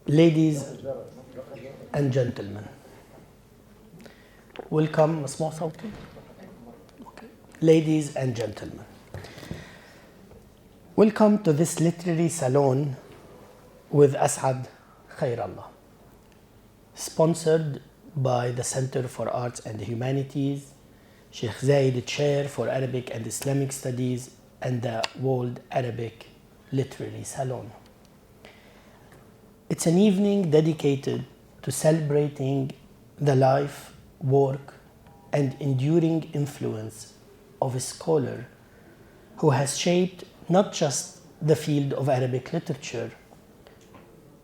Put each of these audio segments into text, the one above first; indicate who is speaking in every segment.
Speaker 1: Ladies and gentlemen, welcome. اسمع صوتي. Ladies and gentlemen, welcome to this literary salon with Assaad Khairallah, sponsored by the Center for Arts and Humanities, Sheikh Zayed Chair for Arabic and Islamic Studies, and the World Arabic Literary Salon. It's an evening dedicated to celebrating the life, work, and enduring influence of a scholar who has shaped not just the field of Arabic literature,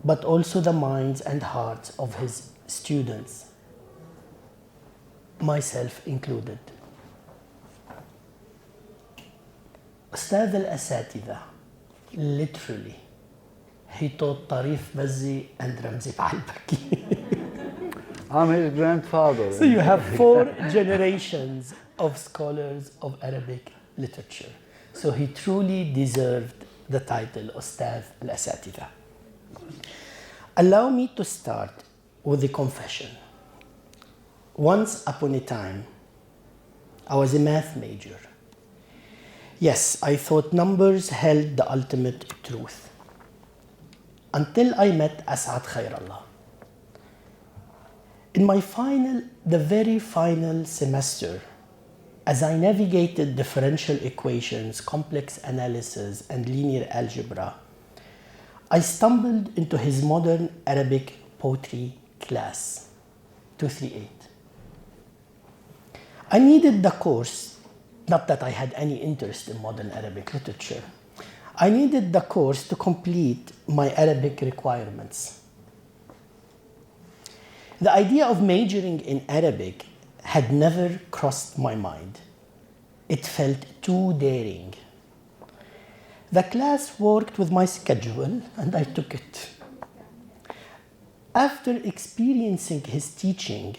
Speaker 1: but also the minds and hearts of his students, myself included. أستاذ الأساتذة, literally, he taught Tarif Bazzi and Ramzi Baalbaki.
Speaker 2: I'm his grandfather.
Speaker 1: So you have 4 generations of scholars of Arabic literature. So he truly deserved the title Ustadh al-Asatidha. Allow me to start with a confession. Once upon a time, I was a math major. Yes, I thought numbers held the ultimate truth. Until I met Assaad Khairallah. In the very final semester, as I navigated differential equations, complex analysis, and linear algebra, I stumbled into his modern Arabic poetry class, 238. I needed the course, not that I had any interest in modern Arabic literature. I needed the course to complete my Arabic requirements. The idea of majoring in Arabic had never crossed my mind. It felt too daring. The class worked with my schedule, and I took it. After experiencing his teaching,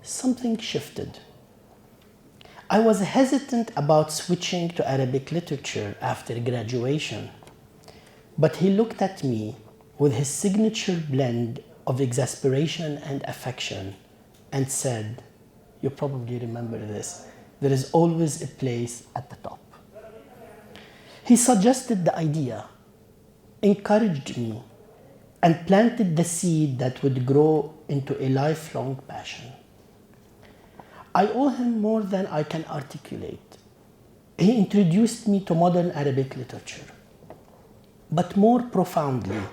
Speaker 1: something shifted. I was hesitant about switching to Arabic literature after graduation, but he looked at me with his signature blend of exasperation and affection and said, you probably remember this, there is always a place at the top. He suggested the idea, encouraged me, and planted the seed that would grow into a lifelong passion. I owe him more than I can articulate. He introduced me to modern Arabic literature. But more profoundly,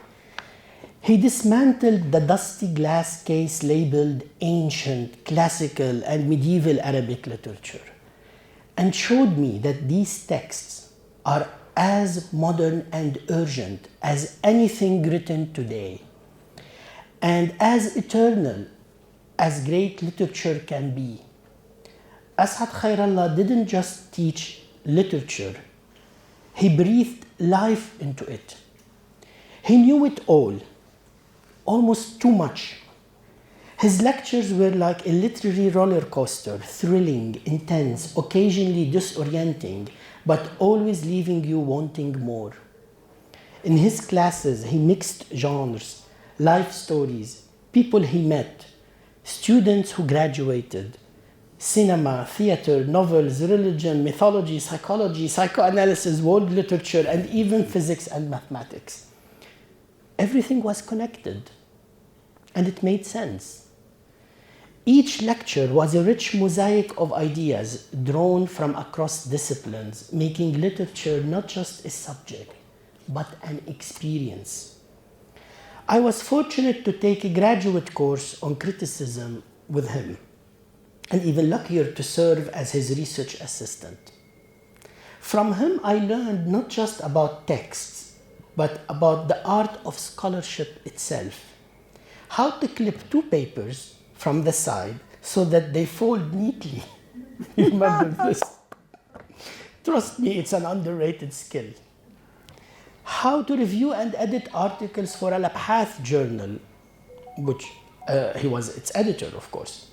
Speaker 1: he dismantled the dusty glass case labeled ancient, classical, and medieval Arabic literature and showed me that these texts are as modern and urgent as anything written today and as eternal as great literature can be. Assaad Khairallah didn't just teach literature, he breathed life into it. He knew it all, almost too much. His lectures were like a literary roller coaster, thrilling, intense, occasionally disorienting, but always leaving you wanting more. In his classes, he mixed genres, life stories, people he met, students who graduated, cinema, theater, novels, religion, mythology, psychology, psychoanalysis, world literature, and even physics and mathematics. Everything was connected, and it made sense. Each lecture was a rich mosaic of ideas drawn from across disciplines, making literature not just a subject, but an experience. I was fortunate to take a graduate course on criticism with him, and even luckier to serve as his research assistant. From him, I learned not just about texts, but about the art of scholarship itself. How to clip 2 papers from the side so that they fold neatly. Remember this? Trust me, it's an underrated skill. How to review and edit articles for Al-Abhath journal, which he was its editor, of course.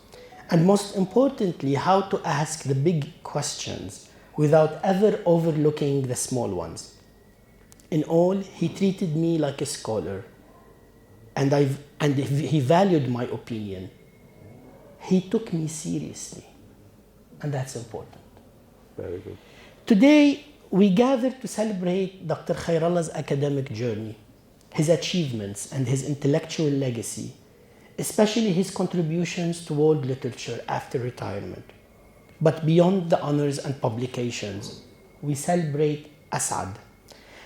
Speaker 1: And most importantly, how to ask the big questions without ever overlooking the small ones. In all, he treated me like a scholar, and he valued my opinion. He took me seriously, and that's important.
Speaker 2: Very good.
Speaker 1: Today, we gather to celebrate Dr. Khairallah's academic journey, his achievements, and his intellectual legacy, especially his contributions to world literature after retirement. But beyond the honors and publications, we celebrate Assaad,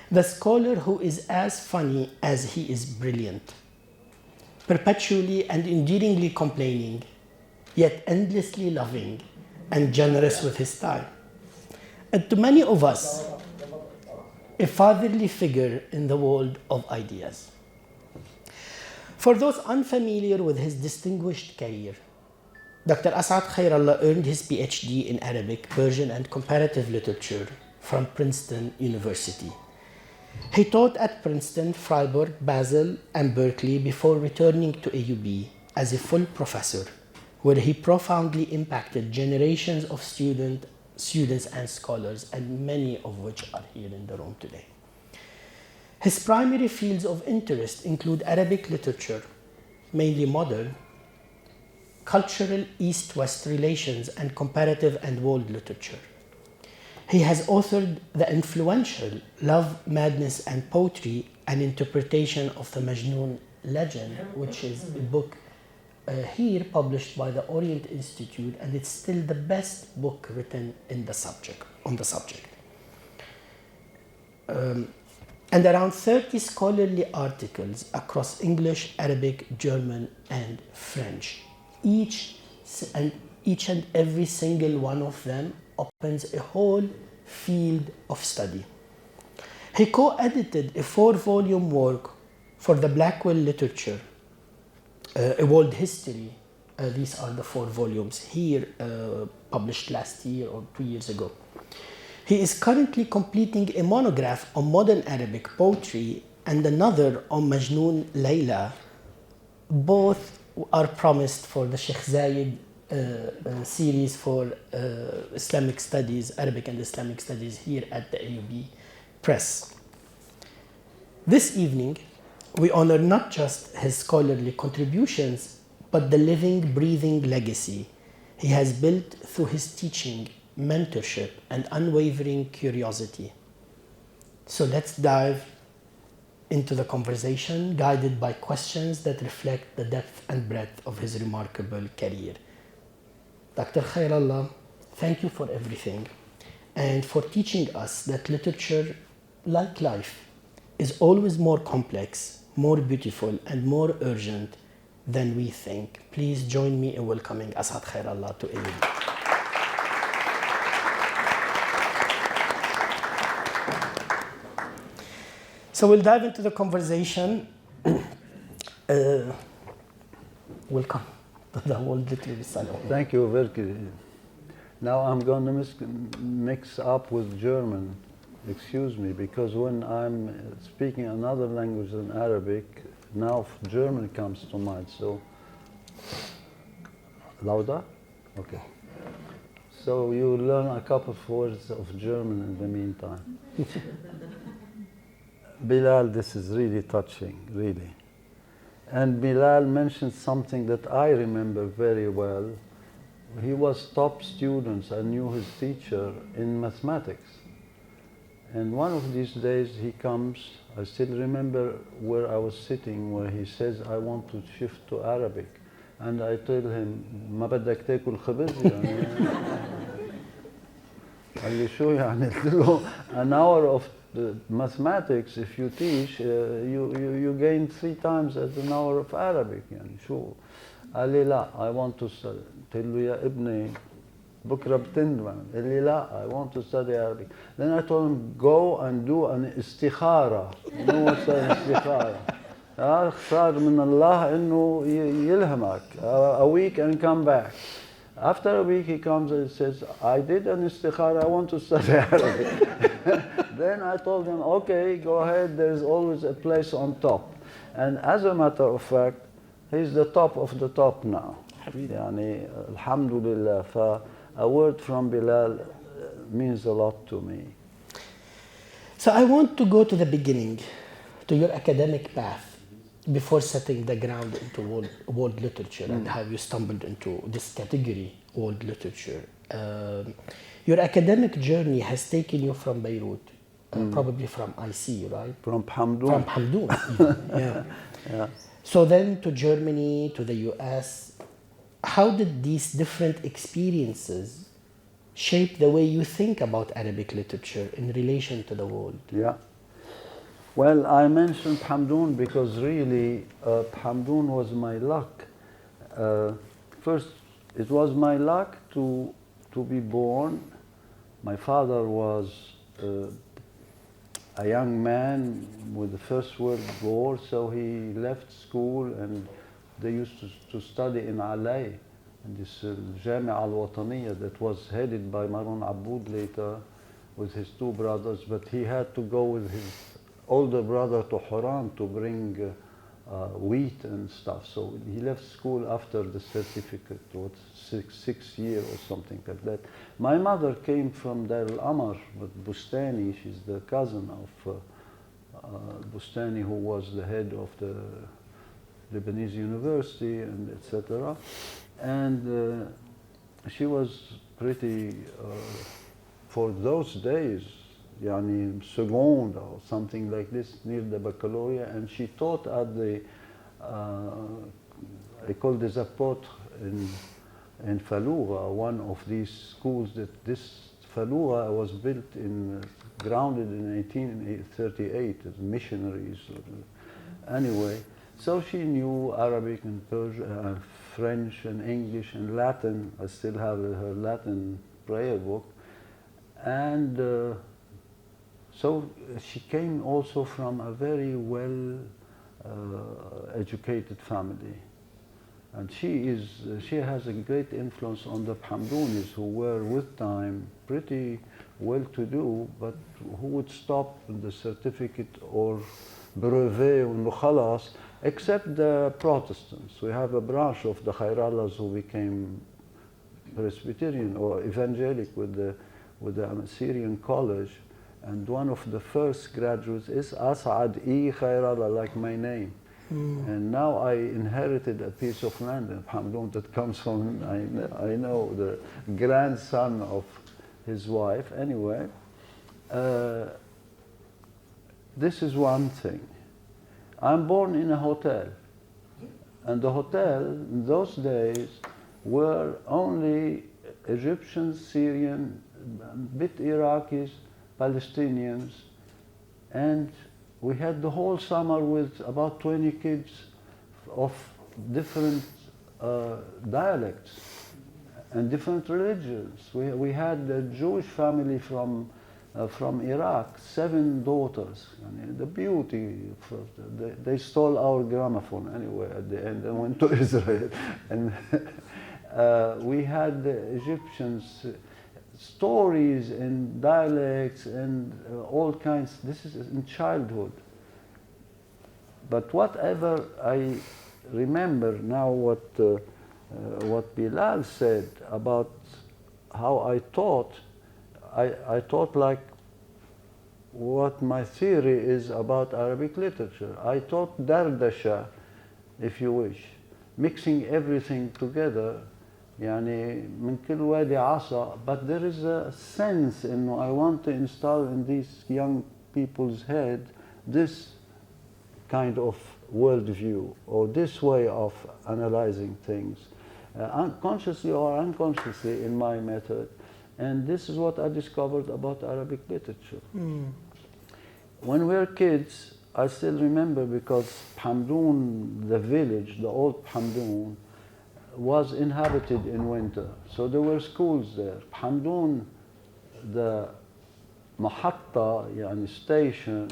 Speaker 1: the scholar who is as funny as he is brilliant, perpetually and endearingly complaining, yet endlessly loving and generous with his time. And to many of us, a fatherly figure in the world of ideas. For those unfamiliar with his distinguished career, Dr. Assaad Khairallah earned his PhD in Arabic, Persian, and comparative literature from Princeton University. He taught at Princeton, Freiburg, Basel, and Berkeley before returning to AUB as a full professor, where he profoundly impacted generations of students and scholars, and many of which are here in the room today. His primary fields of interest include Arabic literature, mainly modern, cultural East-West relations, and comparative and world literature. He has authored the influential Love, Madness, and Poetry, an interpretation of the Majnun legend, which is a book here published by the Orient Institute, and it's still the best book written on the subject. And around 30 scholarly articles across English, Arabic, German, and French. Each and every single one of them opens a whole field of study. He co-edited a 4-volume work for the Blackwell Literature, A World History. These are the 4 volumes here, published last year or 2 years ago. He is currently completing a monograph on modern Arabic poetry and another on Majnun Layla. Both are promised for the Sheikh Zayed series for Islamic Studies, Arabic and Islamic Studies here at the AUB Press. This evening, we honor not just his scholarly contributions, but the living, breathing legacy he has built through his teaching, mentorship, and unwavering curiosity. So let's dive into the conversation, guided by questions that reflect the depth and breadth of his remarkable career. Dr. Khairallah, thank you for everything and for teaching us that literature, like life, is always more complex, more beautiful, and more urgent than we think. Please join me in welcoming Assaad Khairallah to AUB. So we'll dive into the conversation. Welcome to the World Literary Salon.
Speaker 2: Thank you, Verki. Now I'm going to mix up with German. Excuse me, because when I'm speaking another language than Arabic, now German comes to mind. So, Lauda? Okay. So you learn a couple of words of German in the meantime. Bilal, this is really touching, really. And Bilal mentioned something that I remember very well. He was top student. I knew his teacher in mathematics. And one of these days he comes, I still remember where I was sitting, where he says, I want to shift to Arabic. And I told him, ما بدك تاكل خبز يعني. قال لي شو يعني؟ قلت له an hour of mathematics, if you teach, you gain 3 times as an hour of Arabic. يعني شو؟ قال لي لا, I want to study. قلت له يا ابني بكره بتندم. قال لي لا, I want to study Arabic. Then I told him, go and do an استخارة. You know what's an استخارة? اختار من الله انه يلهمك a week and come back. After a week he comes and says, I did an istikhara, I want to study Arabic. Then I told him, okay, go ahead, there's always a place on top. And as a matter of fact, he's the top of the top now. يعني alhamdulillah. A word from Bilal means a lot to me.
Speaker 1: So I want to go to the beginning, to your academic path. before setting the ground into world literature and how you stumbled into this category, world literature. Your academic journey has taken you from Beirut, probably from IC, right?
Speaker 2: From Hamdoun.
Speaker 1: From Hamdoun, even, yeah.
Speaker 2: Yeah.
Speaker 1: So then to Germany, to the US. How did these different experiences shape the way you think about Arabic literature in relation to the world?
Speaker 2: Yeah. Well, I mentioned Hamdoun because really Hamdoun was my luck. First, it was my luck to be born. My father was a young man with the First World War, so he left school and they used to study in Alay, in this Jamia al-Wataniya that was headed by Marwan Aboud later with his two brothers, but he had to go with his older brother to Haran to bring wheat and stuff. So he left school after the certificate, what, six years or something like that. My mother came from Dar al-Amar with Bustani. She's the cousin of Bustani, who was the head of the Lebanese University, and etc. And she was pretty, for those days, yani seconde or something like this, near the baccalaureate, and she taught at the École des Apôtres in Fallujah, one of these schools that this Fallujah was built in, grounded in 1838 as missionaries. Anyway, so she knew Arabic and Persian, French and English and Latin. I still have her Latin prayer book. And so she came also from a very well educated family. And she has a great influence on the Hamdounis, who were with time pretty well-to-do, but who would stop the certificate or brevet or khalas, except the Protestants. We have a branch of the Khairallahs who became Presbyterian or evangelic with the Syrian college, and one of the first graduates is Assaad Khairallah, like my name. And now I inherited a piece of land in Hamdoun that comes from, I know, the grandson of his wife. Anyway, this is one thing. I'm born in a hotel, and the hotel in those days were only Egyptians, Syrian, bit Iraqis, Palestinians, and we had the whole summer with about 20 kids of different dialects and different religions. We had a Jewish family from Iraq, 7 daughters. And the beauty, they stole our gramophone anyway at the end and went to Israel. And we had the Egyptians, stories and dialects and all kinds. This is in childhood. But whatever I remember now, what Bilal said about how I taught, I taught like what my theory is about Arabic literature. I taught dardasha, if you wish, mixing everything together. يعني من كل وادي عصا, but there is a sense in I want to install in these young people's head this kind of worldview or this way of analyzing things, consciously or unconsciously in my method. And this is what I discovered about Arabic literature. When we were kids, I still remember, because Hamdoun, the village, the old Hamdoun, was inhabited in winter. So there were schools there. Hamdoun, the Mahatta, yani station,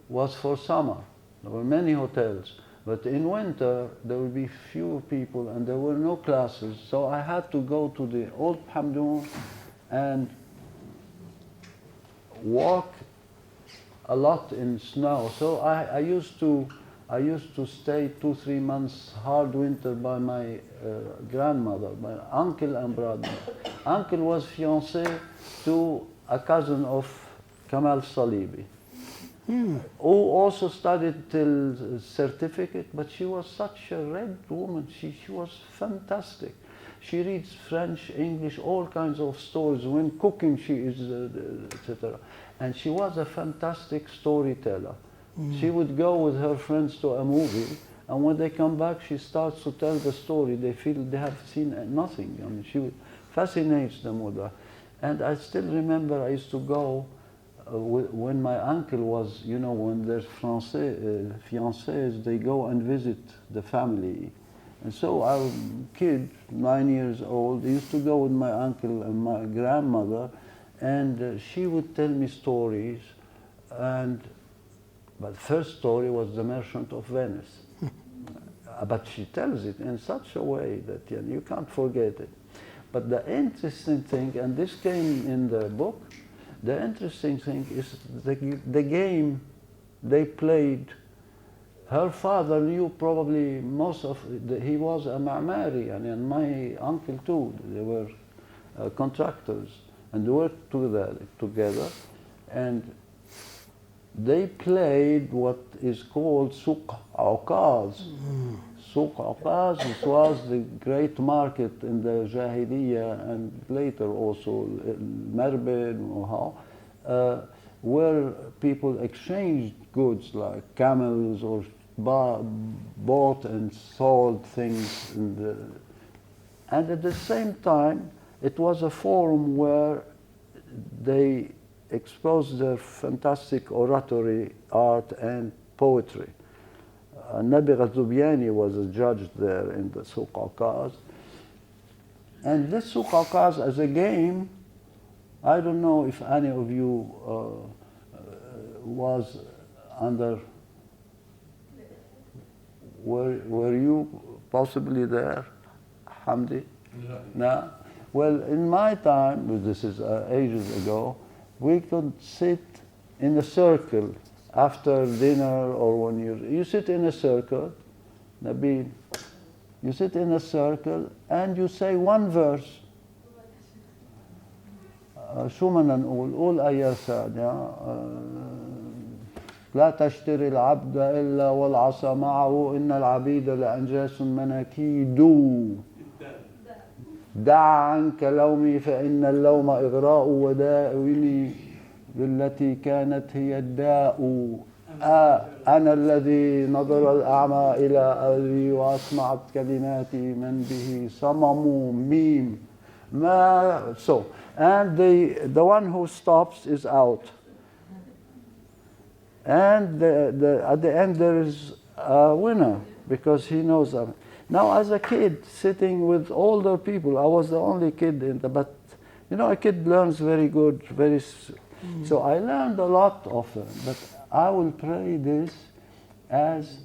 Speaker 2: was for summer. There were many hotels. But in winter, there would be few people and there were no classes. So I had to go to the old Hamdoun and walk a lot in snow. So I used to stay 2-3 months hard winter by my grandmother, my uncle and brother. Uncle was fiancé to a cousin of Kamal Salibi. who also studied till certificate, but she was such a red woman. She was fantastic. She reads French, English, all kinds of stories. When cooking, she is, etc. And she was a fantastic storyteller. She would go with her friends to a movie, and when they come back, she starts to tell the story. They feel they have seen nothing. I mean, she fascinates them with that. And I still remember I used to go when my uncle was, you know, when there's fiancés, they go and visit the family. And so our kid, 9 years old, used to go with my uncle and my grandmother, and she would tell me stories. But the first story was The Merchant of Venice. But she tells it in such a way that you can't forget it. But the interesting thing, and this came in the book, the interesting thing is the game they played. Her father knew probably most of it. He was a ma'mari, and my uncle too. They were contractors, and they worked together. And they played what is called Souk Aukaz. Souk Aukaz, it was the great market in the Jahiliyyah and later also Marbid, where people exchanged goods like camels or bought and sold things. And at the same time, it was a forum where they exposed their fantastic oratory, art, and poetry. Nabigha Zubyani was a judge there in the Souk Aukaz. And this Souk Aukaz as a game, I don't know if any of you was under, were you possibly there, Hamdi? No. Well, in my time, this is ages ago, we could sit in a circle after dinner or when you sit in a circle, Nabil, you sit in a circle and you say one verse. شو بدنا نقول؟ قول يا سعد لا تشتري العبد إلا والعصا معه إن العبيد لأنجاس مناكيد دع عنك لومي فإن اللوم إغراء وداوي بالتي كانت هي الداء أنا الذي نظر الأعمى إلى أبي وأسمعت كلماتي من به صمم ميم ما so and the one who stops is out and at the end there is a winner because he knows that. Now as a kid sitting with older people, I was the only kid but you know a kid learns very good, so I learned a lot of them, but I will play this as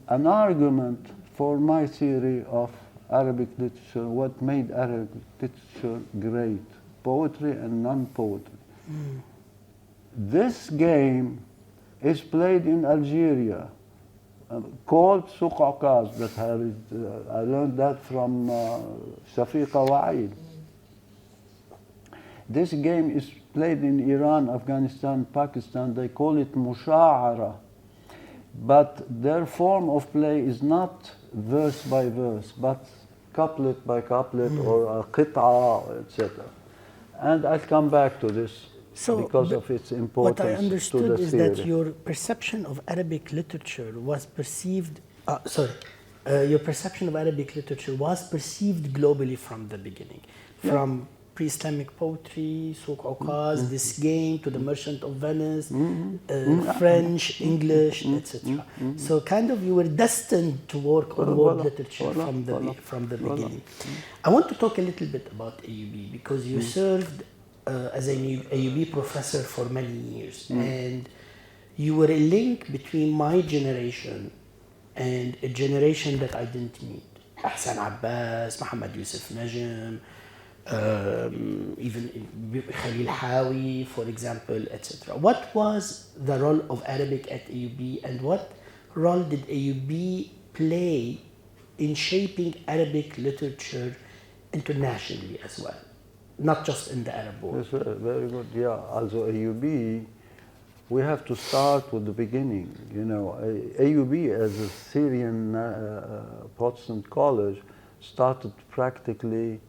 Speaker 2: an argument for my theory of Arabic literature, what made Arabic literature great, poetry and non-poetry. This game is played in Algeria, called Souk Aukaz, I learned that from Shafiqa Wa'id. This game is played in Iran, Afghanistan, Pakistan. They call it Musha'ara. But their form of play is not verse by verse, but couplet by couplet or a qit'a, etc. And I'll come back to this because of its importance.
Speaker 1: What I understood
Speaker 2: to the
Speaker 1: is
Speaker 2: theory.
Speaker 1: that your perception of Arabic literature was perceived, your perception of Arabic literature was perceived globally from the beginning. From pre-Islamic poetry, Souk Aukaz, this game, to the Merchant of Venice, French, English, etc. So kind of you were destined to work on world literature from the beginning. I want to talk a little bit about AUB because you served as an AUB professor for many years, and you were a link between my generation and a generation that I didn't meet. Ahsan Abbas, Muhammad Yusuf Najm, even Khalil Hawi, for example, etc. What was the role of Arabic at AUB, and what role did AUB play in shaping Arabic literature internationally as well, not just in the Arab world?
Speaker 2: Yes, very good. Yeah, also AUB we have to start with the beginning. You know, AUB as a Syrian Protestant college started practically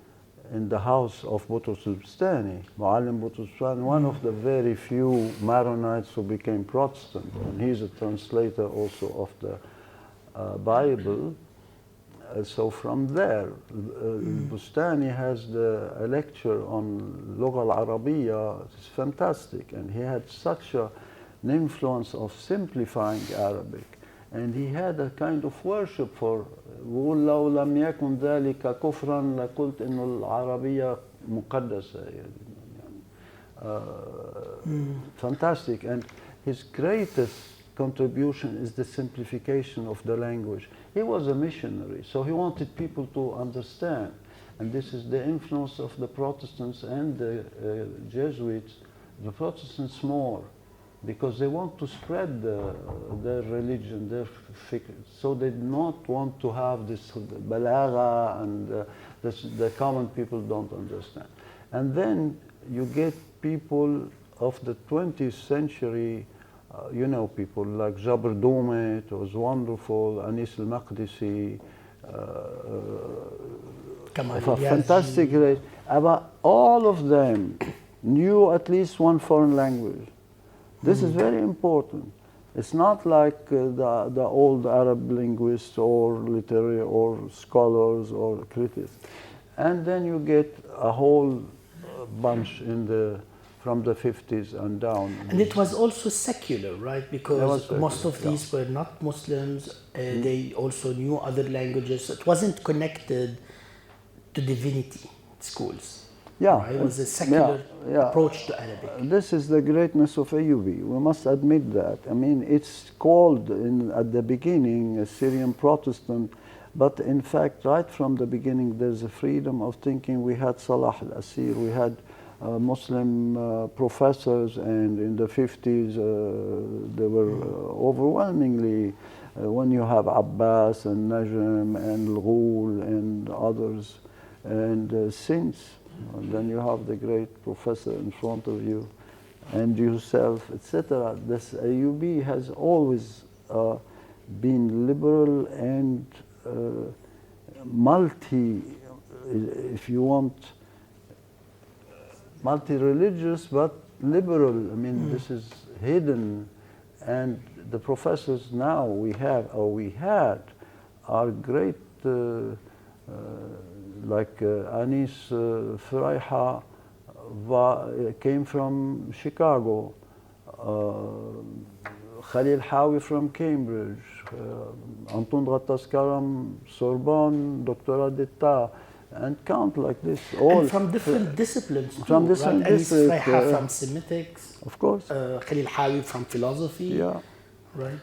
Speaker 2: in the house of Boutros al-Bustani, Muallim Boutros al-Bustani, one of the very few Maronites who became Protestant, and he's a translator also of the Bible. So from there, Bustani has a lecture on Lugha al-Arabiya. It's fantastic, and he had such an influence of simplifying Arabic, and he had a kind of worship for بقول لو لم يكن ذلك كفرا لقلت إنه العربية مقدسة fantastic, and his greatest contribution is the simplification of the language. He was a missionary, so he wanted people to understand, and this is the influence of the Protestants and the Jesuits. The Protestants more, because they want to spread their religion, their fikr. So they do not want to have this balagha and the common people don't understand. And then you get people of the 20th century, you know, people like Jabr Doumet, it was wonderful, Anis al-Maqdisi, fantastic. About all of them knew at least one foreign language. This is very important. It's not like the old Arab linguists or literary or scholars or critics. And then you get a whole bunch from the 50s and down.
Speaker 1: And it was also secular, right? Because most of these were not Muslims. They also knew other languages. It wasn't connected to divinity schools.
Speaker 2: Yeah,
Speaker 1: right? It was a secular approach to Arabic.
Speaker 2: This is the greatness of AUB. We must admit that. I mean, it's called at the beginning a Syrian Protestant, but in fact, right from the beginning, there's a freedom of thinking. We had Salah al-Asir, we had Muslim professors, and in the 50s, they were overwhelmingly, when you have Abbas and Najm and Al-Ghul and others, and since. And then you have the great professor in front of you, and yourself, etc. This AUB has always been liberal and if you want, multi-religious, but liberal. I mean, this is hidden, and the professors now we had are great. Like Anis Furaiha came from Chicago, Khalil Hawi from Cambridge, Anton Ghatas-Karam, Sorbonne, Doctorat d'État, and count like this. All
Speaker 1: and from different disciplines too,
Speaker 2: from different
Speaker 1: right? Anis
Speaker 2: disciplines.
Speaker 1: Furaiha from Semitics.
Speaker 2: Of course.
Speaker 1: Khalil Hawi from philosophy.
Speaker 2: Yeah.
Speaker 1: Right.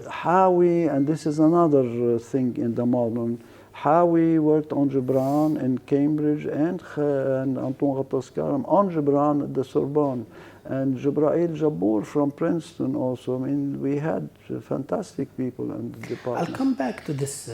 Speaker 2: Hawi, and this is another thing in the modern, Hawi worked on Gibran in Cambridge and Anton Ghatas-Karam on Gibran at the Sorbonne, and Jibra'il Jabbour from Princeton also. I mean, we had fantastic people in the department.
Speaker 1: I'll come back to this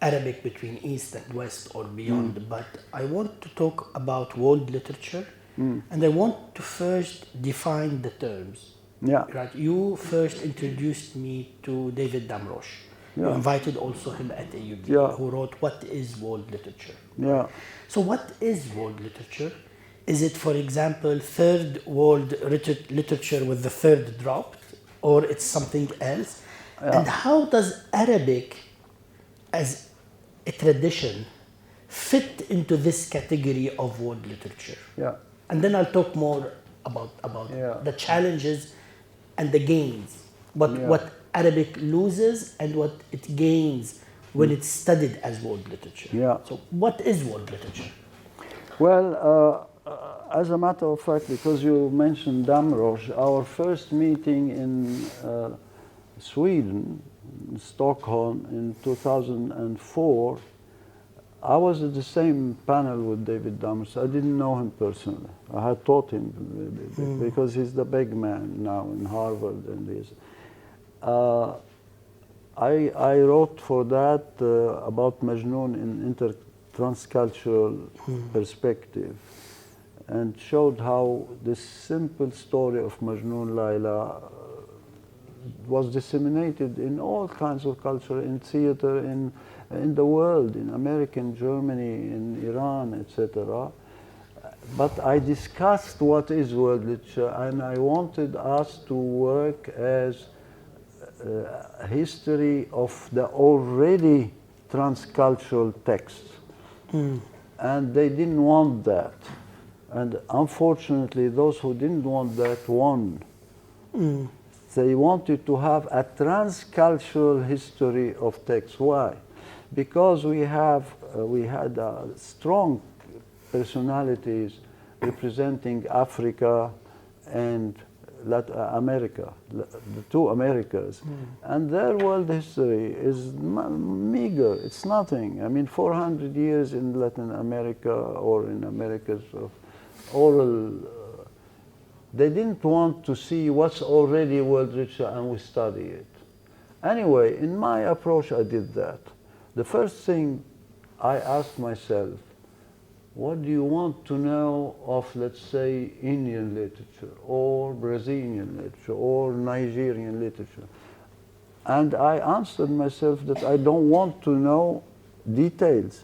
Speaker 1: Arabic between East and West or beyond, but I want to talk about world literature, and I want to first define the terms.
Speaker 2: Yeah.
Speaker 1: Right. You first introduced me to David Damrosch. You invited also him at AUB, who wrote What is World Literature?
Speaker 2: Yeah.
Speaker 1: So what is world literature? Is it, for example, third world literature with the third dropped, or it's something else? Yeah. And how does Arabic as a tradition fit into this category of world literature?
Speaker 2: Yeah.
Speaker 1: And then I'll talk more about the challenges and the gains, but what Arabic loses and what it gains when it's studied as world literature.
Speaker 2: Yeah.
Speaker 1: So what is world literature?
Speaker 2: Well, as a matter of fact, because you mentioned Damrosch, our first meeting in Sweden, in Stockholm in 2004, I was at the same panel with David Damrosch. I didn't know him personally. I had taught him because he's the big man now in Harvard and this. I wrote for that about Majnun in intertranscultural perspective. and showed how this simple story of Majnun Layla was disseminated in all kinds of culture, in theater, in the world, in America, in Germany, in Iran, etc. But I discussed what is world literature, and I wanted us to work as a history of the already transcultural texts. And they didn't want that. And unfortunately, those who didn't want that won. They wanted to have a transcultural history of text. Why? Because we had strong personalities representing Africa and Latin America, the two Americas. And their world history is meager, it's nothing. I mean, 400 years in Latin America or in Americas of oral, they didn't want to see what's already world literature and we study it. Anyway, in my approach, I did that. The first thing I asked myself, what do you want to know of, let's say, Indian literature, or Brazilian literature, or Nigerian literature? And I answered myself that I don't want to know details,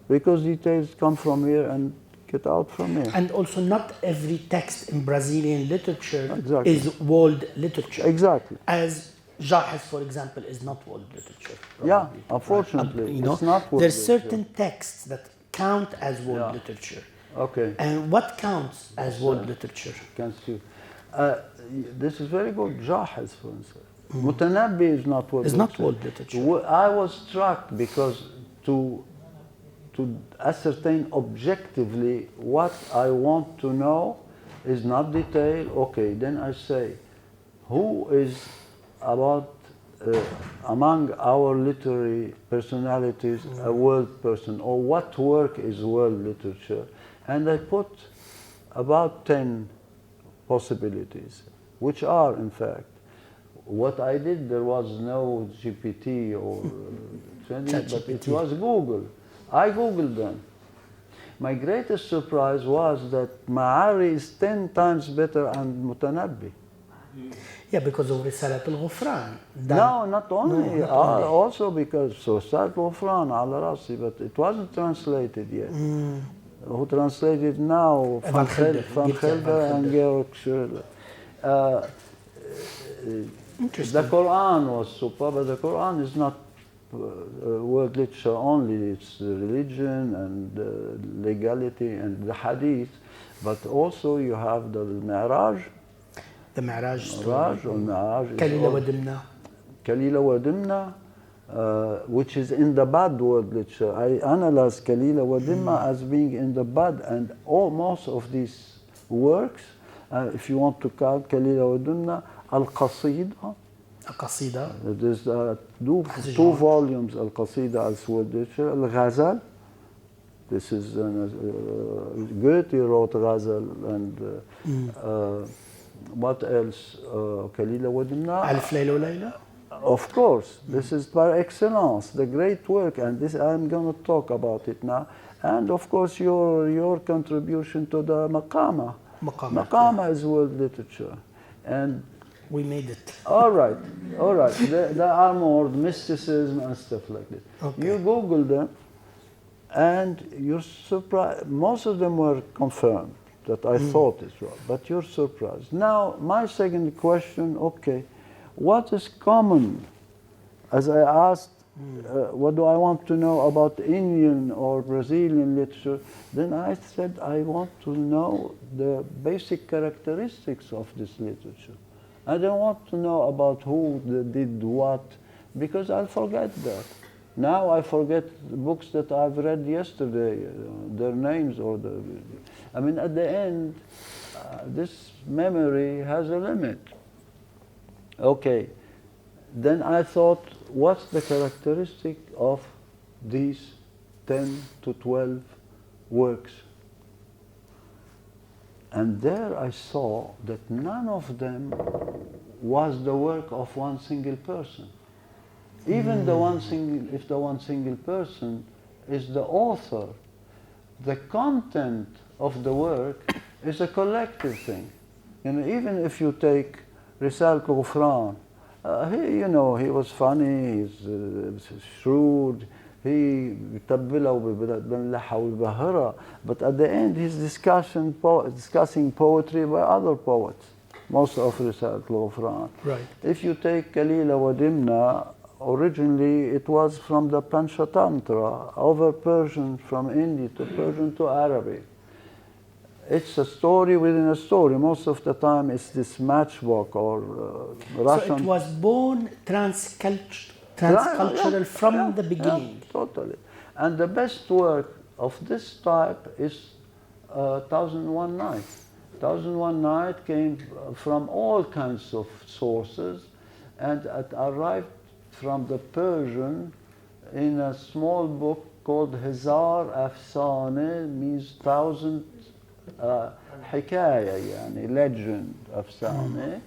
Speaker 2: because details come from here and get out from here.
Speaker 1: And also not every text in Brazilian literature
Speaker 2: Exactly.
Speaker 1: is world literature.
Speaker 2: Exactly.
Speaker 1: As Jahez, for example, is not world literature.
Speaker 2: Yeah,
Speaker 1: probably.
Speaker 2: unfortunately,
Speaker 1: You know,
Speaker 2: it's not world
Speaker 1: there's
Speaker 2: literature.
Speaker 1: certain texts that count as world
Speaker 2: Yeah.
Speaker 1: literature.
Speaker 2: Okay.
Speaker 1: And what counts as world literature?
Speaker 2: Can see. This is very good. Jahez, for instance. Mutanabbi is not world
Speaker 1: It's
Speaker 2: literature.
Speaker 1: not world literature.
Speaker 2: I was struck because to ascertain objectively what I want to know is not detail. Okay, then I say, who is among our literary personalities a world person, or what work is world literature? And I put about 10 possibilities, which are, in fact, what I did. There was no GPT or but it was Google. I Googled them. My greatest surprise was that Ma'ari is 10 times better than Mutanabbi.
Speaker 1: Yeah, because of Risalat al-Ghufran.
Speaker 2: No, not only.
Speaker 1: No, not only.
Speaker 2: Also because Assaad Ghufran ala rasi, but it wasn't translated yet. Who translated now?
Speaker 1: Van Gelder.
Speaker 2: Van Gelder and Georg Schürrle.
Speaker 1: Interesting.
Speaker 2: The Quran was superb, but the Quran is not world literature only. It's religion and legality and the hadith, but also you have the Mi'raj.
Speaker 1: The Mi'raj
Speaker 2: Mi'raj
Speaker 1: story.
Speaker 2: or Mi'raj is
Speaker 1: Kalila
Speaker 2: all-
Speaker 1: wa Dimna.
Speaker 2: Kalila wa Dimna, which is in the bad world literature. I analyze Kalila wa Dimna as being in the bad, and most of these works, if you want to count Kalila wa Dimna, Al-Qasida,
Speaker 1: Al-Qasida.
Speaker 2: there's two volumes, Al-Qasida as world literature, Al-Ghazal, this is, Goethe wrote Ghazal, and what else? Kalila wa Dimna.
Speaker 1: Alif Layla wa Layla.
Speaker 2: Of course, this is par excellence, the great work, and this I'm going to talk about it now. And of course, your contribution to the Maqama. Maqama is world literature, and
Speaker 1: We made it.
Speaker 2: all right. There are more mysticism and stuff like this.
Speaker 1: Okay.
Speaker 2: You Google them, and you're surprised. Most of them were confirmed that I thought it was, but you're surprised. Now, my second question, okay, what is common? As I asked, what do I want to know about Indian or Brazilian literature? Then I said, I want to know the basic characteristics of this literature. I don't want to know about who did what, because I'll forget that. Now I forget books that I've read yesterday, their names or I mean, at the end, this memory has a limit. Okay, then I thought, what's the characteristic of these 10 to 12 works? And there I saw that none of them was the work of one single person. Even if the one single person is the author, the content of the work is a collective thing. Even if you take Risal Ghufran, he was funny, he's shrewd, he يطبلها وبيملحها ويبهرها, but at the end he's discussing poetry by other poets, most of Risal Ghufran.
Speaker 1: Right.
Speaker 2: If you take Kalila wa Dimna, originally it was from the Panchatantra, over Persian, from India to Persian to Arabic. It's a story within a story. Most of the time it's this matchbook or Russian.
Speaker 1: So it was born transcultural from the beginning.
Speaker 2: Yeah, totally. And the best work of this type is 1001 Night. 1001 Night came from all kinds of sources, and it arrived from the Persian in a small book called Hizar Afsane, means 1000 حكاية, يعني legend أفسانة,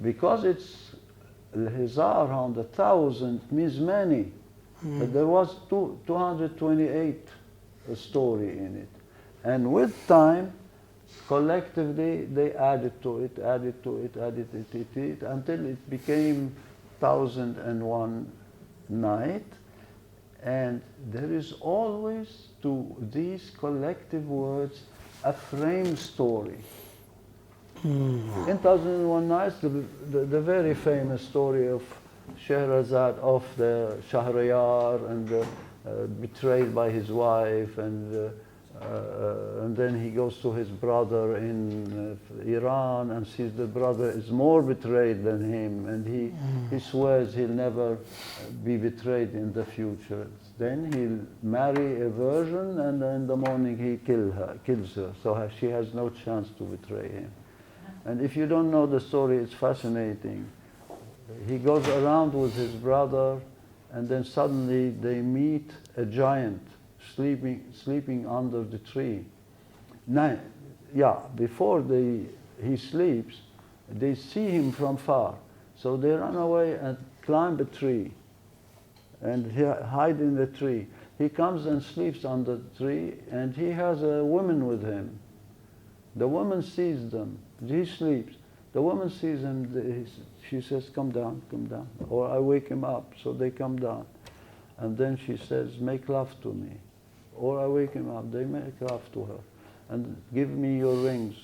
Speaker 2: because it's الهزار on the 1000 means many, but there was 228 story in it, and with time collectively they added to it until it became 1001 Night. And there is always to these collective words a frame story. In 1001 Nights, the very famous story of Shahrazad, of the Shahriyar, and betrayed by his wife, and then he goes to his brother in Iran and sees the brother is more betrayed than him, and he swears he'll never be betrayed in the future. Then he'll marry a virgin, and in the morning he kills her, so she has no chance to betray him. And if you don't know the story, it's fascinating. He goes around with his brother, and then suddenly they meet a giant sleeping under the tree. Now, before he sleeps, they see him from far. So they run away and climb a tree and hide in the tree. He comes and sleeps under the tree, and he has a woman with him. The woman sees them. He sleeps. The woman sees him. She says, come down, or I wake him up. So they come down. And then she says, make love to me. Or I wake him up, they make love to her, and give me your rings.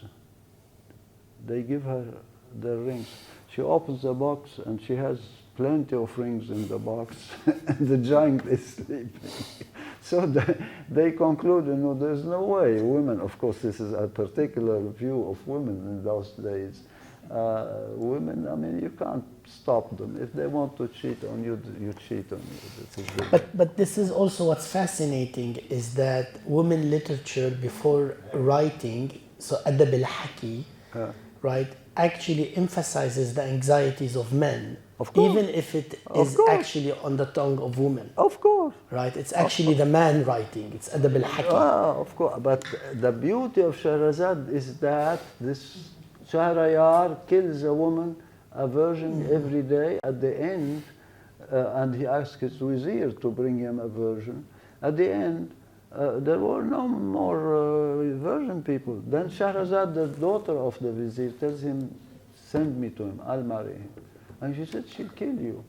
Speaker 2: They give her their rings. She opens the box, and she has plenty of rings in the box, and the giant is sleeping. So they conclude, there's no way. Women, of course, this is a particular view of women in those days. Women, you can't stop them. If they want to cheat on you, you cheat on you.
Speaker 1: But this is also what's fascinating, is that women literature before writing, so adab al-haki, right, actually emphasizes the anxieties of men, even if it is actually on the tongue of women.
Speaker 2: Of course.
Speaker 1: Right, it's actually the man writing, it's adab al-haki.
Speaker 2: Of course, but the beauty of Shahrazad is that this Shahriyar kills a woman, a virgin, every day. At the end, and he asks his vizier to bring him a virgin. At the end, there were no more virgin people. Then Shahrazad, the daughter of the vizier, tells him, send me to him, I'll marry him. And she said, she'll kill you.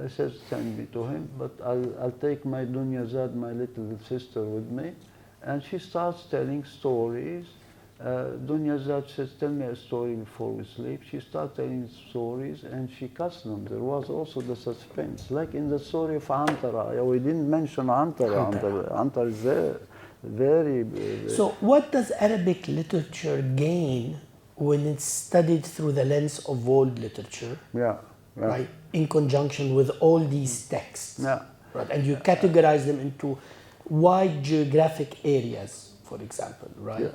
Speaker 2: He says, send me to him, but I'll take my Dunyazad, my little sister, with me. And she starts telling stories. Dunyazad says, tell me a story before we sleep. She starts telling stories, and she cuts them. There was also the suspense, like in the story of Antara. We didn't mention Antara. Antara is there, very...
Speaker 1: So what does Arabic literature gain when it's studied through the lens of world literature? Right, in conjunction with all these texts. Right, and you categorize them into wide geographic areas, for example, right?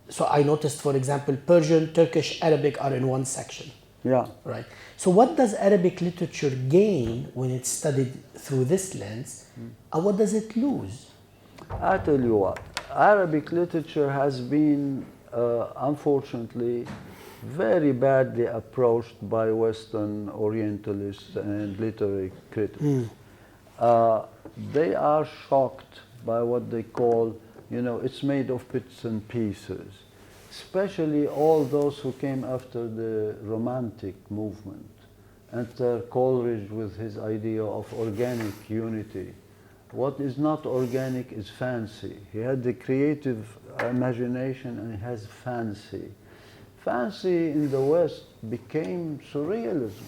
Speaker 1: So I noticed, for example, Persian, Turkish, Arabic are in one section. Right. So what does Arabic literature gain when it's studied through this lens, and what does it lose?
Speaker 2: I tell you what, Arabic literature has been, unfortunately, very badly approached by Western Orientalists and literary critics. They are shocked by what they call, it's made of bits and pieces. Especially all those who came after the Romantic movement. Enter Coleridge with his idea of organic unity. What is not organic is fancy. He had the creative imagination and he has fancy. Fancy in the West became surrealism.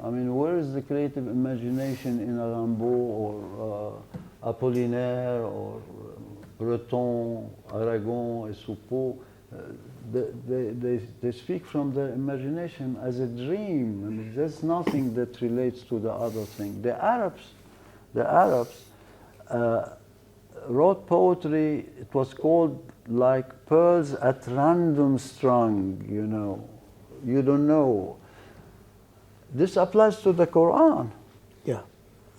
Speaker 2: I mean, where is the creative imagination in Rimbaud or Apollinaire or Breton, Aragon, Soupeau? They speak from their imagination as a dream. I mean, there's nothing that relates to the other thing. The Arabs wrote poetry. It was called like pearls at random strung. You don't know. This applies to the Quran.
Speaker 1: Yeah.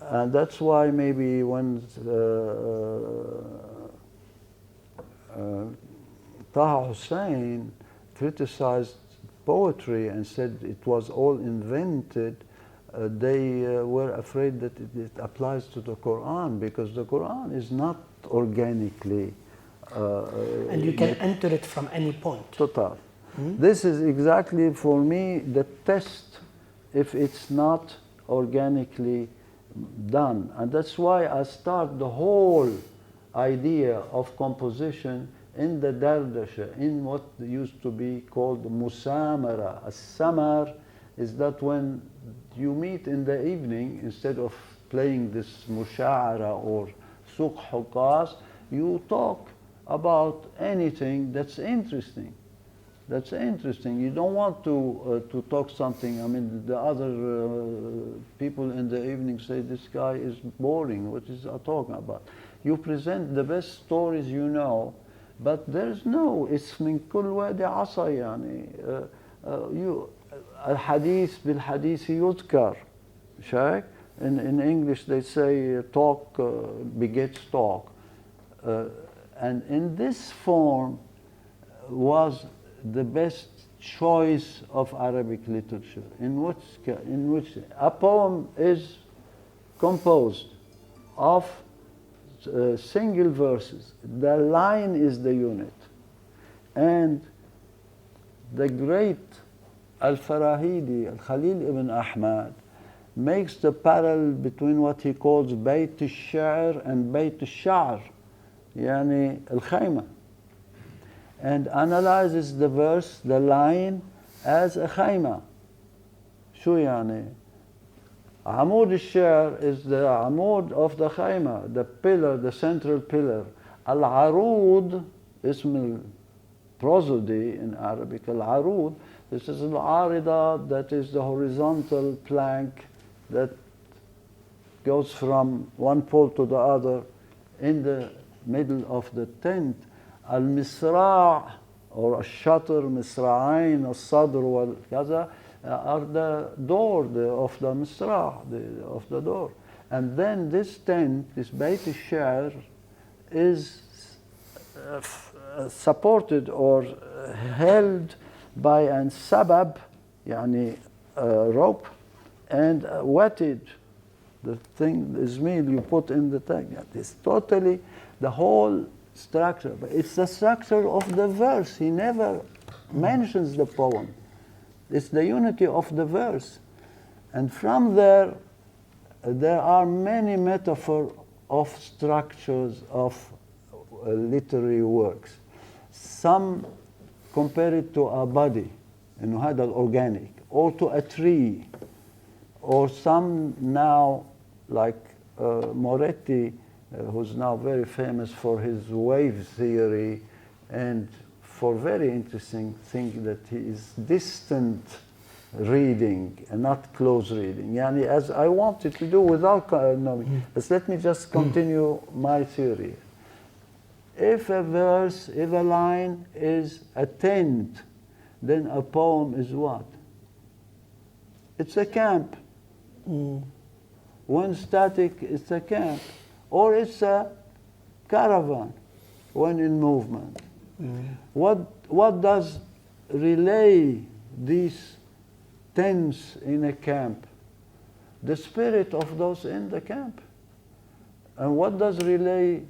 Speaker 2: And that's why maybe when Taha Hussein criticized poetry and said it was all invented, they were afraid that it applies to the Quran, because the Quran is not organically.
Speaker 1: And you can enter it from any point.
Speaker 2: Total. This is exactly for me the test if it's not organically done. And that's why I start the whole idea of composition in the Dardasha, in what used to be called Musamara. As-samar is that when you meet in the evening, instead of playing this musha'ara or suq huqas, you talk about anything that's interesting. That's interesting. You don't want to talk something. I mean, the other people in the evening say, this guy is boring. What is he talking about? You present the best stories you know, but there's no, it's min kull wadi asa yani. Al-hadith bil-hadith yudkar. Shaykh? In English they say talk begets talk. And in this form was the best choice of Arabic literature, in which a poem is composed of single verses. The line is the unit. And the great Al-Farahidi, Al-Khalil ibn Ahmad, makes the parallel between what he calls Bayt al-Sha'r and Bayt al-Sha'r, yani al-Khayma, and analyzes the verse, the line, as a khayma. Shu yani? Amud al-Sha'r is the amud of the khayma, the pillar, the central pillar. Al-Arud, ism al-prosody in Arabic, al-Arud, this is al-Arida, that is the horizontal plank that goes from one pole to the other in the middle of the tent. Al-Misra' or al-Shatr, Misra'ain, al-Sadr, wal-Kaza are the door of the Misra', of the door. And then this tent, this Bayt al-Sha'r, is supported or held by an sabab, yani rope, and wetted. The thing is meal you put in the tank. It's totally the whole structure, but it's the structure of the verse. He never mentions the poem. It's the unity of the verse. And from there are many metaphors of structures of literary works. Some compare it to a body, هذا organic, or to a tree, or some now, like Moretti, who's now very famous for his wave theory and for very interesting thing that he is distant reading and not close reading. Yani, as I wanted to do without knowing. But let me just continue my theory. If a verse, if a line is a tent, then a poem is what? It's a camp. When static, it's a camp. Or it's a caravan when in movement. What does relay these tents in a camp? The spirit of those in the camp. And what does relay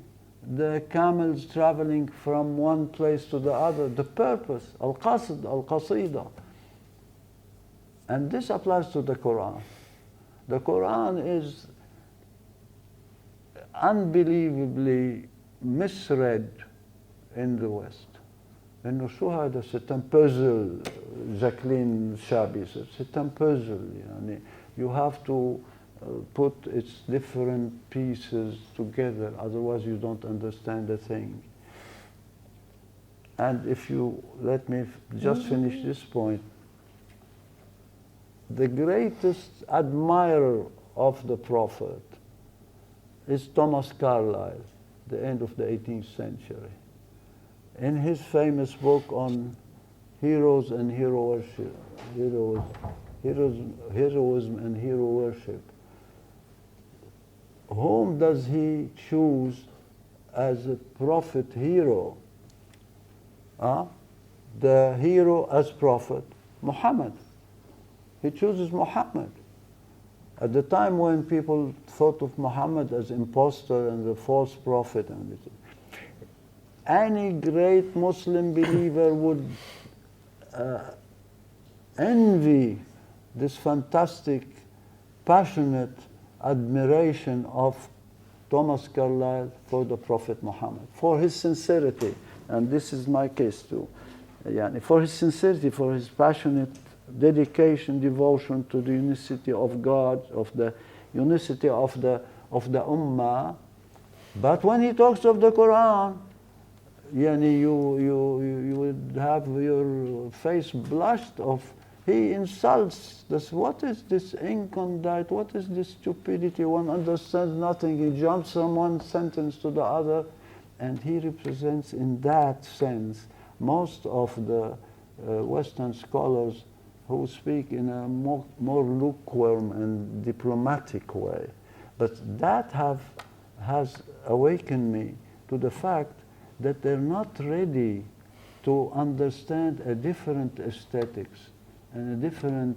Speaker 2: the camels traveling from one place to the other? The purpose, al-qasd, al-qasida. And this applies to the Quran. The Quran is unbelievably misread in the West. إنه شو هذا؟ C'est un puzzle. Jacqueline Chabi said, c'est un puzzle. يعني you have to put its different pieces together, otherwise you don't understand the thing. And if you let me just finish this point, the greatest admirer of the Prophet is Thomas Carlyle, the end of the 18th century. In his famous book on heroes and hero worship, heroism and hero worship, whom does he choose as a prophet hero? The hero as prophet, Muhammad. He chooses Muhammad. At the time when people thought of Muhammad as impostor and a false prophet, and any great Muslim believer would envy this fantastic, passionate admiration of Thomas Carlyle for the Prophet Muhammad, for his sincerity, and this is my case too. For his sincerity, for his passionate dedication, devotion to the unicity of God, of the unicity of the Ummah. But when he talks of the Quran, you would have your face blushed of. He insults this. What is this incondite? What is this stupidity? One understands nothing. He jumps from one sentence to the other, and he represents, in that sense, most of the Western scholars who speak in a more lukewarm and diplomatic way. But that has awakened me to the fact that they're not ready to understand a different aesthetics and a different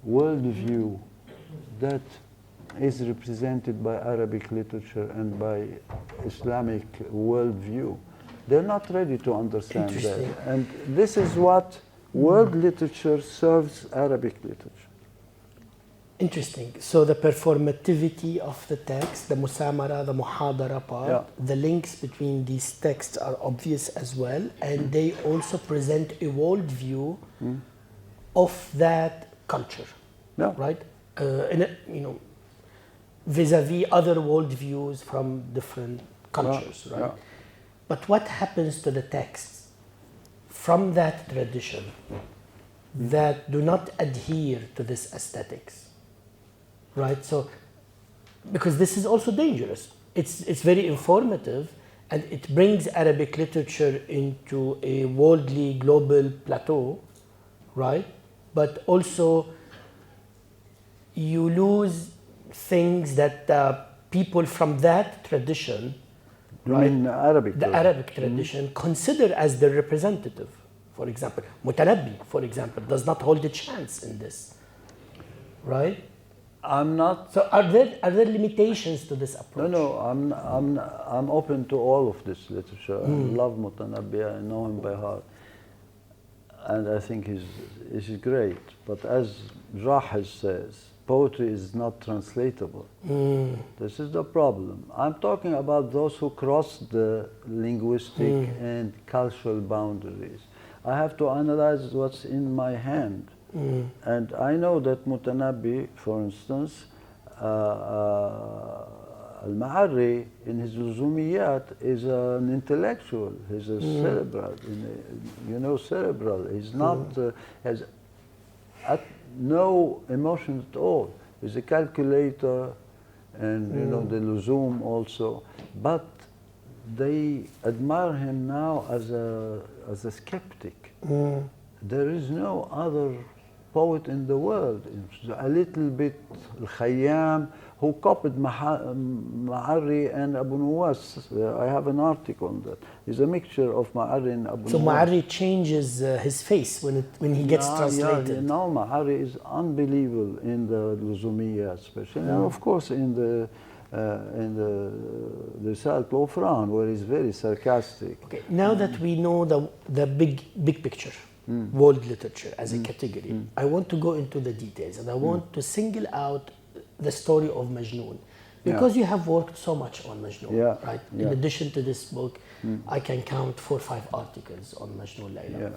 Speaker 2: worldview that is represented by Arabic literature and by Islamic worldview. They're not ready to understand that. And this is what world literature serves Arabic literature.
Speaker 1: Interesting. So the performativity of the text, the musamara, the muhadara part, the links between these texts are obvious as well, and they also present a worldview of that culture, right? Vis-a-vis other worldviews from different cultures, right? But what happens to the texts from that tradition that do not adhere to this aesthetics, right? So, because this is also dangerous. It's very informative, and it brings Arabic literature into a worldly, global plateau, right? But also, you lose things that people from that tradition, right?
Speaker 2: The
Speaker 1: Arabic tradition, consider as their representative. For example, Mutanabbi, for example, does not hold a chance in this, right?
Speaker 2: I'm not.
Speaker 1: So are there limitations to this approach?
Speaker 2: No, I'm open to all of this literature. I love Mutanabbi. I know him by heart, and I think he's great. But as Rahiz says, poetry is not translatable. This is the problem. I'm talking about those who cross the linguistic and cultural boundaries. I have to analyze what's in my hand. And I know that Mutanabbi, for instance, Al-Ma'arri in his Luzumiyat is an intellectual. He's a cerebral, cerebral. He's not, has no emotion at all. He's a calculator, and the Luzum also. But they admire him now as a skeptic. There is no other poet in the world. A little bit Al-Khayyam, who copied Ma'arri and Abu Nuwas. I have an article on that. It's a mixture of Ma'arri and Abu Nuwas.
Speaker 1: So Ma'arri changes his face when he gets translated.
Speaker 2: Ma'arri is unbelievable in the Luzumiyya especially, and of course in the in the Sal Fran, where he's very sarcastic.
Speaker 1: Okay, now that we know the big picture, world literature as a category, I want to go into the details, and I want to single out the story of Majnun, because you have worked so much on Majnun, right? In addition to this book, I can count 4 or 5 articles on Majnun Layla.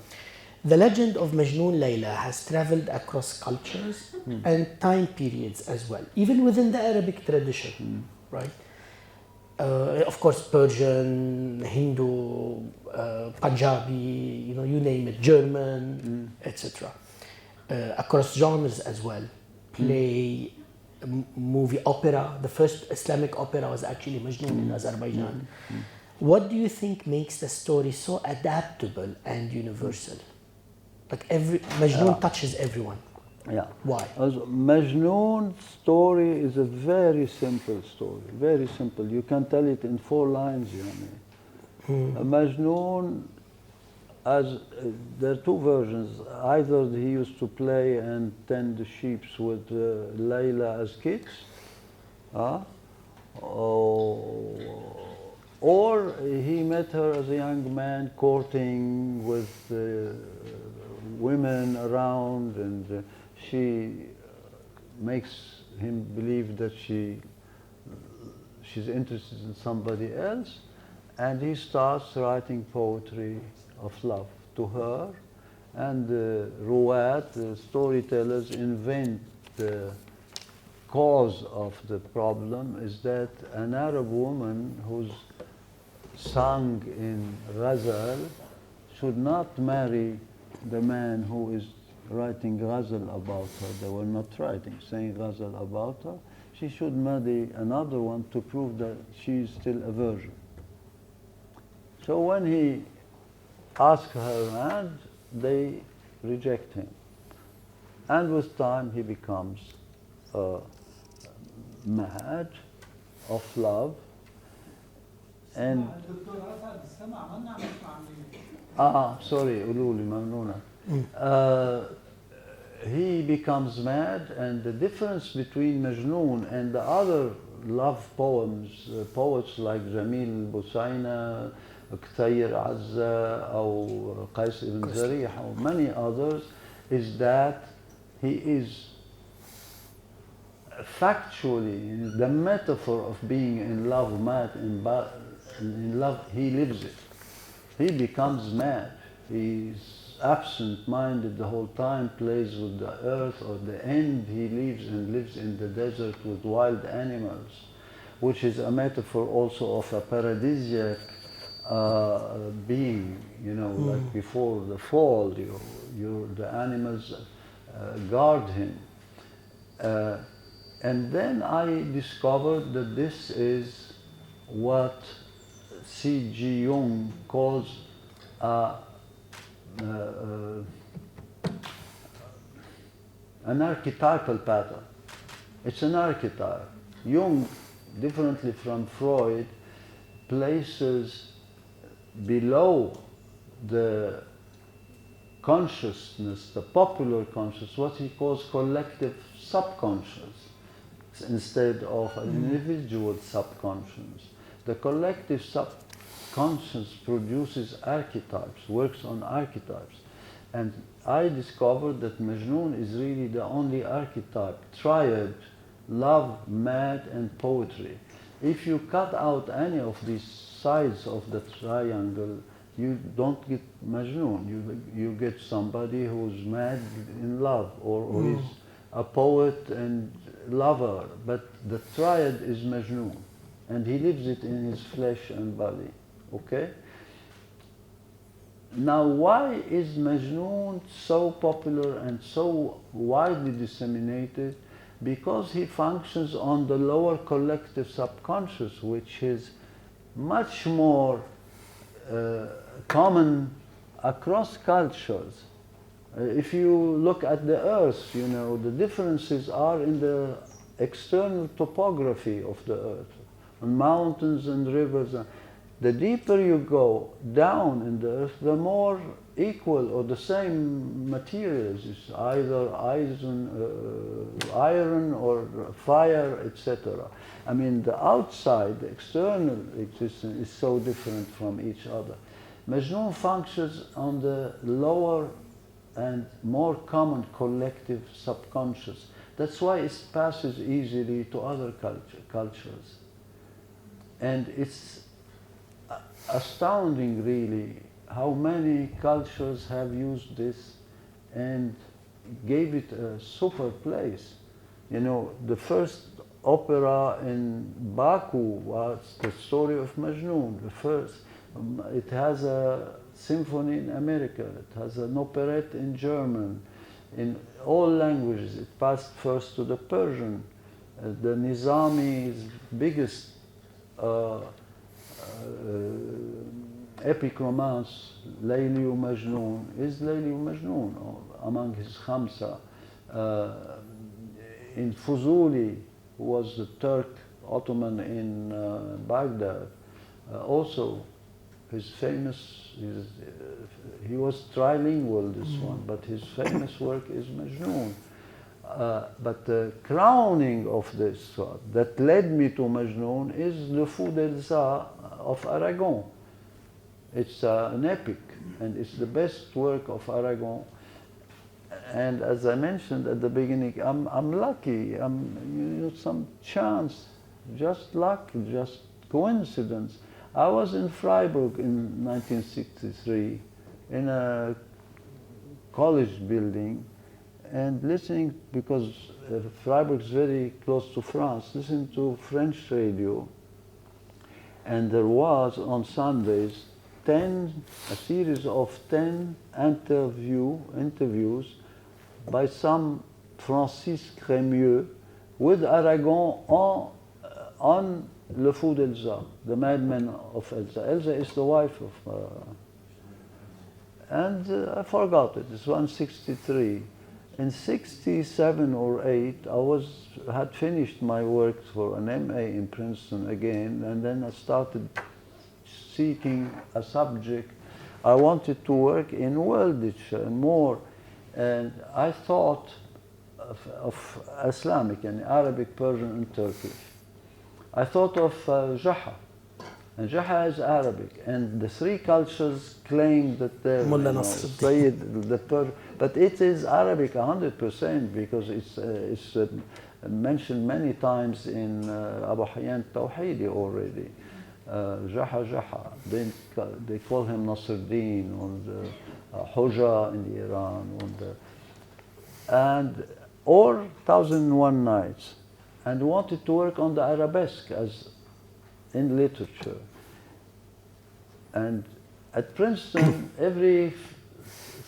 Speaker 1: The legend of Majnun Layla has traveled across cultures and time periods as well, even within the Arabic tradition, right? Of course, Persian, Hindu, Punjabi, you name it, German, etc. Across genres as well, play, movie, opera. The first Islamic opera was actually Majnun in Azerbaijan. What do you think makes the story so adaptable and universal? Like Majnun touches everyone.
Speaker 2: Yeah.
Speaker 1: Why?
Speaker 2: Majnun's story is a very simple story, very simple. You can tell it in 4 lines, Majnun, there are 2 versions. Either he used to play and tend the sheep with Layla as kids, or he met her as a young man courting with women around, and she makes him believe that she's interested in somebody else, and he starts writing poetry of love to her, and the ruwat, the storytellers, invent the cause of the problem is that an Arab woman who's sung in ghazal should not marry the man who is writing ghazal about her. They were not writing, saying ghazal about her. She should marry another one to prove that she is still a virgin. So when he asks her hand, they reject him. And with time he becomes mad of love. And sorry, Ululi, Mamnuna. He becomes mad, and the difference between Majnun and the other love poems, poets like Jamil Busayna, Kthayr Azza, or Qais ibn Zarih, or many others, is that he is factually the metaphor of being in love, mad in love, he lives it. He becomes mad. He's absent-minded the whole time, plays with the earth, or the end he lives in the desert with wild animals, which is a metaphor also of a paradisiac being, like before the fall, the animals guard him. And then I discovered that this is what C.G. Jung calls an archetypal pattern. It's an archetype. Jung, differently from Freud, places below the consciousness, the popular consciousness, what he calls collective subconscious, instead of an individual subconscious. The collective subconscious produces archetypes, works on archetypes. And I discovered that Majnun is really the only archetype, triad, love, mad, and poetry. If you cut out any of these sides of the triangle, you don't get Majnun. You get somebody who's mad in love, or is a poet and lover. But the triad is Majnun, and he lives it in his flesh and body. Okay? Now, why is Majnun so popular and so widely disseminated? Because he functions on the lower collective subconscious, which is much more common across cultures. If you look at the earth, the differences are in the external topography of the earth, on mountains and rivers. The deeper you go down in the earth, the more equal or the same materials. It's either iron or fire, etc. I mean, the outside, the external existence is so different from each other. Majnun functions on the lower and more common collective subconscious. That's why it passes easily to other cultures. And it's astounding, really, how many cultures have used this and gave it a super place. You know, the first opera in Baku was the story of Majnun. The first, it has a symphony in America, it has an operette in German, in all languages. It passed first to the Persian. The Nizami's biggest epic romance, Layli Majnun, is Layli Majnun, among his Khamsa. In Fuzuli, who was the Turk Ottoman in Baghdad, also his famous, he was trilingual, this one, but his famous work is Majnun. But the crowning of this, that led me to Majnun, is Le Fou d'Elsa of Aragon. It's an epic, and it's the best work of Aragon. And as I mentioned at the beginning, I'm lucky. Some chance, just luck, just coincidence. I was in Freiburg in 1963 in a college building and listening, because Freiburg is very close to France, listening to French radio. And there was on Sundays a series of 10 interviews by some Francis Crémieux with Aragon on Le Fou d'Elsa, the madman of Elsa. Elsa is the wife of... I forgot it, it's 163. In 67 or 8, I had finished my work for an MA in Princeton again, and then I started seeking a subject. I wanted to work in world literature and more, and I thought of Islamic and Arabic, Persian, and Turkish. I thought of Jaha, and Jaha is Arabic, and the three cultures claim that they're but it is Arabic 100% because it's mentioned many times in Abu Hayyan Tawhidi already. Jaha. They call him Nasruddin and Hoja in Iran, or 1001 Nights, and wanted to work on the arabesque as in literature. And at Princeton, every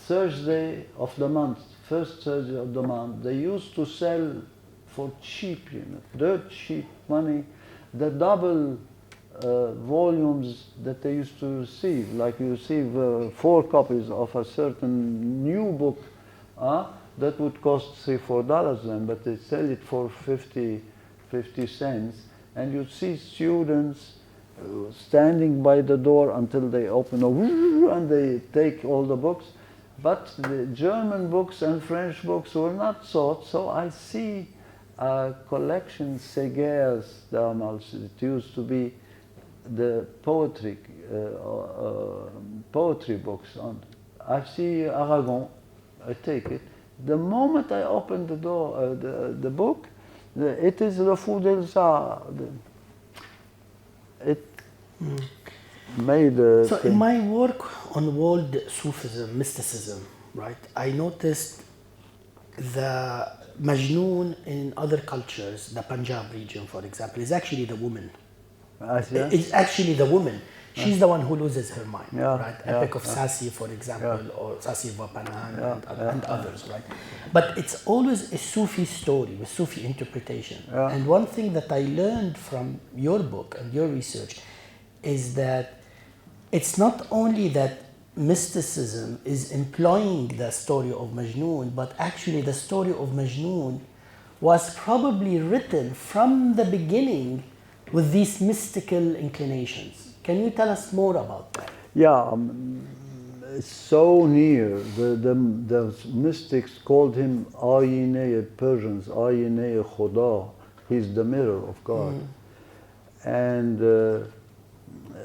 Speaker 2: Thursday of the month, first Thursday of the month, they used to sell for cheap, dirt cheap money, the double volumes that they used to receive. Like you receive 4 copies of a certain new book that would cost $3-4 then, but they sell it for 50 cents, and you see students standing by the door until they open and they take all the books. But the German books and French books were not sought, so I see a collection, Séguer's damals. It used to be the poetry books. I see Aragon, I take it. The moment I open the door, the book, it is Le Fou d'Elsa. It made
Speaker 1: So in my work on world Sufism, mysticism, right, I noticed the Majnun in other cultures, the Punjab region, for example, is actually the woman. It's actually the woman. She's the one who loses her mind, right? Epic of Sassi, for example, or Sassi Vapanan and others, right? But it's always a Sufi story with Sufi interpretation. And one thing that I learned from your book and your research is that it's not only that mysticism is employing the story of Majnun, but actually the story of Majnun was probably written from the beginning with these mystical inclinations. Can you tell us more about that?
Speaker 2: Yeah, so near. The mystics called him Ayine Persians, Ayine Khuda. He's the mirror of God. And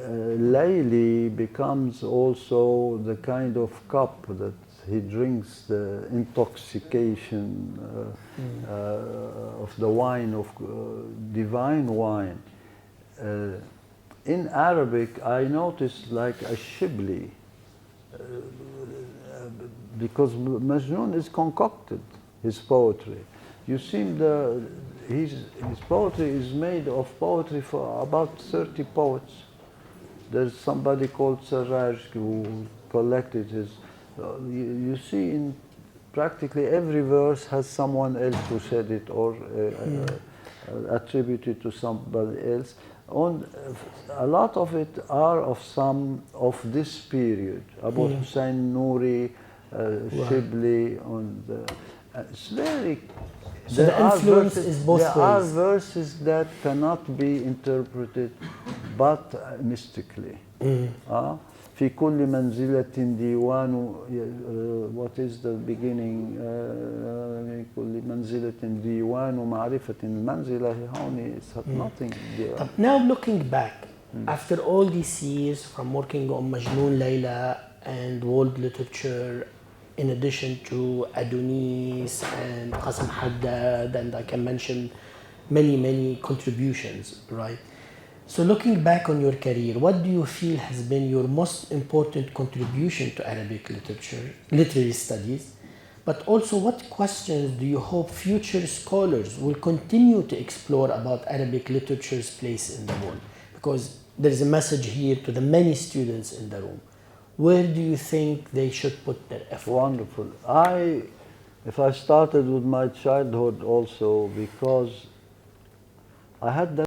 Speaker 2: Layli becomes also the kind of cup that he drinks, the intoxication of the wine, of divine wine. In Arabic, I noticed like a shibli, because Majnun is concocted, his poetry. You see, his poetry is made of poetry for about 30 poets. There's somebody called Sarraj who collected his. You see, in practically every verse has someone else who said it or attributed to somebody else. A lot of it are of some of this period. Abu Hussein Nouri, Shibli, and it's very.
Speaker 1: So the influence is both ways.
Speaker 2: There are verses that cannot be interpreted but mystically. في كل منزلة ديوان, what is the beginning? في كل منزلة ديوان معرفة المنزلة هون is nothing there.
Speaker 1: Now looking back, after all these years from working on Majnun Layla and world literature, in addition to Adonis and Qasim Haddad, and I can mention many contributions, right? So looking back on your career, what do you feel has been your most important contribution to Arabic literature, literary studies? But also, what questions do you hope future scholars will continue to explore about Arabic literature's place in the world? Because there is a message here to the many students in the room. Where do you think they should put their effort?
Speaker 2: Wonderful. If I started with my childhood also, because I had that